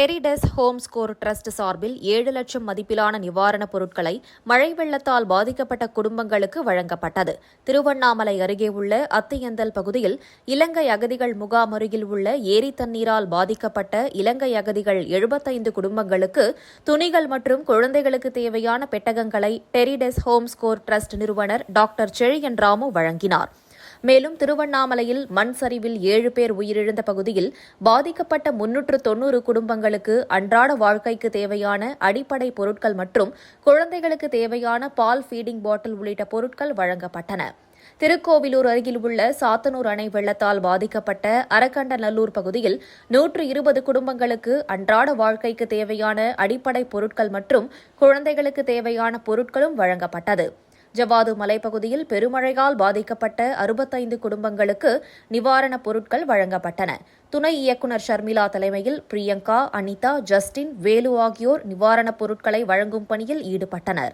டெரிடஸ் home score trust சார்பில் 7 லட்சம் மதிப்பிலான நிவாரணப் பொருட்களை மழை வெள்ளத்தால் பாதிக்கப்பட்ட குடும்பங்களுக்கு வழங்கப்பட்டது. திருவண்ணாமலை அருகே உள்ள அத்தியந்தல் பகுதியில் இலங்கை அகதிகள் முகாம் அருகில் உள்ள ஏரி தண்ணீரால் பாதிக்கப்பட்ட இலங்கை அகதிகள் 75 குடும்பங்களுக்கு துணிகள் மற்றும் குழந்தைகளுக்கு தேவையான பெட்டகங்களை டெரிடஸ் ஹோம் ஸ்கோர் டிரஸ்ட் நிறுவனர் டாக்டர் செழியன் ராமு வழங்கினார். மேலும் திருவண்ணாமலையில் மண் சரிவில் 7 பேர் உயிரிழந்த பகுதியில் பாதிக்கப்பட்ட 390 குடும்பங்களுக்கு அன்றாட வாழ்க்கைக்கு தேவையான அடிப்படை பொருட்கள் மற்றும் குழந்தைகளுக்கு தேவையான பால் ஃபீடிங் பாட்டில் உள்ளிட்ட பொருட்கள் வழங்கப்பட்டன. திருக்கோவிலூர் அருகில் உள்ள சாத்தனூர் அணை வெள்ளத்தால் பாதிக்கப்பட்ட அரக்கண்டநல்லூர் பகுதியில் 120 குடும்பங்களுக்கு அன்றாட வாழ்க்கைக்கு தேவையான அடிப்படை பொருட்கள் மற்றும் குழந்தைகளுக்கு தேவையான பொருட்களும் வழங்கப்பட்டது. ஜவாது மலைப்பகுதியில் பெருமழையால் பாதிக்கப்பட்ட 65 குடும்பங்களுக்கு நிவாரணப் பொருட்கள் வழங்கப்பட்டன. துணை இயக்குநர் ஷர்மிளா தலைமையில் பிரியங்கா, அனிதா, ஜஸ்டின், வேலு ஆகியோர் நிவாரணப் பொருட்களை வழங்கும் பணியில் ஈடுபட்டனர்.